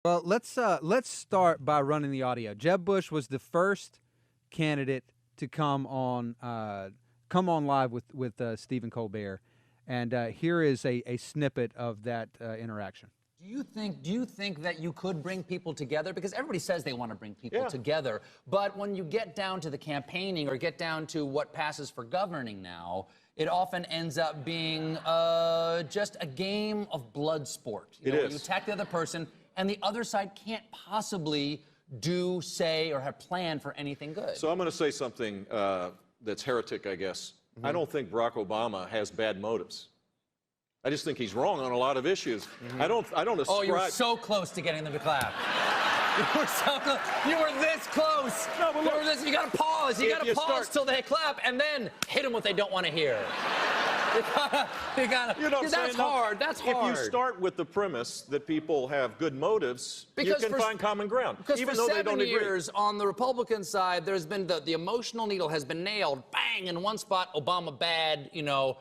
Well, let's start by running the audio. Jeb Bush was the first candidate to come on live with Stephen Colbert, and here is a snippet of that interaction. Do you think that you could bring people together? Because everybody says they want to bring people together, but when you get down to the campaigning or get down to what passes for governing now, it often ends up being just a game of blood sport. Where you attack the other person, and the other side can't possibly do, say, or have planned for anything good. So I'm going to say something that's heretic, I guess. I don't think Barack Obama has bad motives. I just think he's wrong on a lot of issues. I don't ascribe. Oh, you were so close to getting them to clap. You were so close. You were this close. No, but look, you got to pause. You got to pause start, till they clap, and then hit them what they don't want to hear. You gotta, you know what I'm that's saying? hard. That's hard. If you start with the premise that people have good motives, you can find common ground, even though they don't agree. Because for 7 years, on the Republican side, there's been the emotional needle has been nailed, bang, in one spot, Obama bad,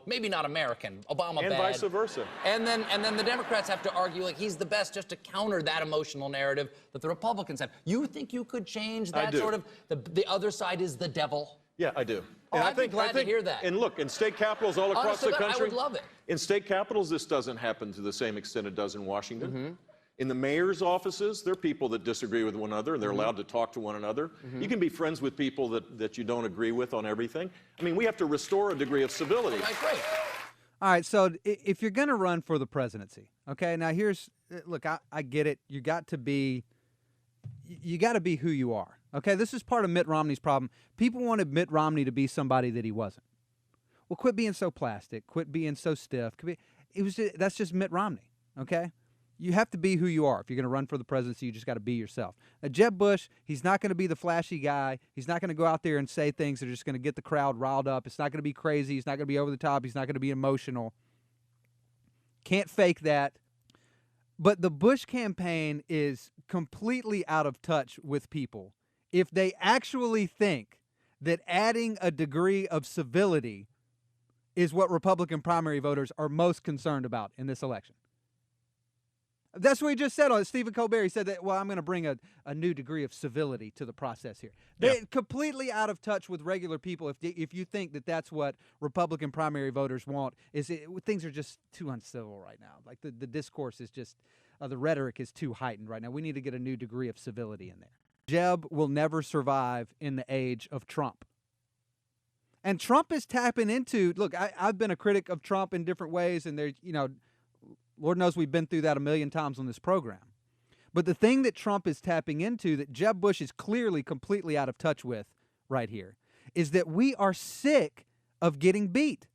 maybe not American, Obama bad. And vice versa. And then the Democrats have to argue like he's the best just to counter that emotional narrative that the Republicans have. You think you could change that sort of, the other side is the devil? Yeah, I do. And I'd be glad to hear that. And look, in state capitals all across the country, I would love it. In state capitals, this doesn't happen to the same extent it does in Washington. In the mayor's offices, there are people that disagree with one another, and they're allowed to talk to one another. You can be friends with people that you don't agree with on everything. I mean, we have to restore a degree of civility. Right, great. All right, so if you're going to run for the presidency, okay, now look, I get it. You got to be who you are. Okay, this is part of Mitt Romney's problem. People wanted Mitt Romney to be somebody that he wasn't. Well, quit being so plastic. Quit being so stiff. That's just Mitt Romney. Okay, you have to be who you are. If you're going to run for the presidency, you just got to be yourself. Now, Jeb Bush, he's not going to be the flashy guy. He's not going to go out there and say things that are just going to get the crowd riled up. It's not going to be crazy. He's not going to be over the top. He's not going to be emotional. Can't fake that. But the Bush campaign is completely out of touch with people if they actually think that adding a degree of civility is what Republican primary voters are most concerned about in this election. That's what he just said on Stephen Colbert. He said that, well, I'm going to bring a new degree of civility to the process here. They're completely out of touch with regular people if you think that that's what Republican primary voters want. Things are just too uncivil right now. Like the discourse is just, the rhetoric is too heightened right now. We need to get a new degree of civility in there. Jeb will never survive in the age of Trump. And Trump is tapping into, look, I've been a critic of Trump in different ways, and there's, Lord knows we've been through that a million times on this program. But the thing that Trump is tapping into that Jeb Bush is clearly completely out of touch with right here is that we are sick of getting beat.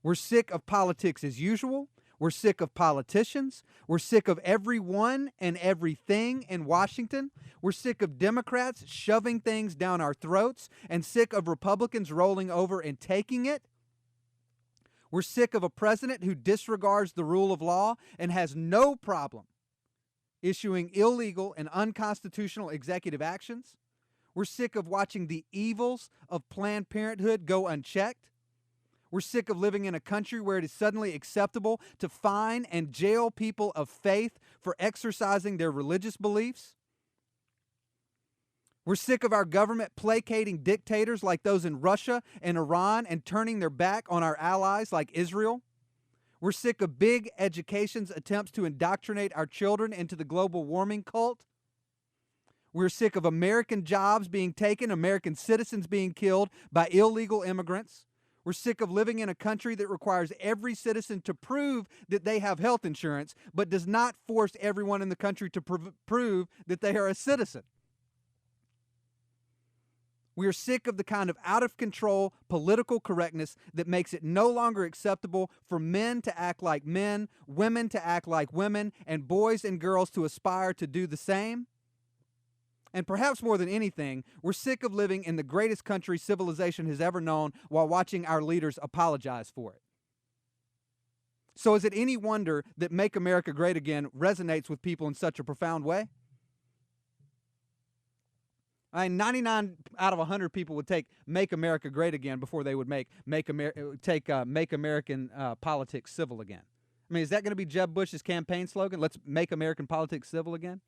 We're sick of politics as usual. We're sick of politicians. We're sick of everyone and everything in Washington. We're sick of Democrats shoving things down our throats and sick of Republicans rolling over and taking it. We're sick of a president who disregards the rule of law and has no problem issuing illegal and unconstitutional executive actions. We're sick of watching the evils of Planned Parenthood go unchecked. We're sick of living in a country where it is suddenly acceptable to fine and jail people of faith for exercising their religious beliefs. We're sick of our government placating dictators like those in Russia and Iran and turning their back on our allies like Israel. We're sick of big education's attempts to indoctrinate our children into the global warming cult. We're sick of American jobs being taken, American citizens being killed by illegal immigrants. We're sick of living in a country that requires every citizen to prove that they have health insurance, but does not force everyone in the country to prove that they are a citizen. We are sick of the kind of out-of-control political correctness that makes it no longer acceptable for men to act like men, women to act like women, and boys and girls to aspire to do the same. And perhaps more than anything, we're sick of living in the greatest country civilization has ever known while watching our leaders apologize for it. So is it any wonder that Make America Great Again resonates with people in such a profound way? I mean, 99 out of 100 people would take Make America Great Again before they would make American politics civil again. I mean, is that going to be Jeb Bush's campaign slogan? Let's make American politics civil again?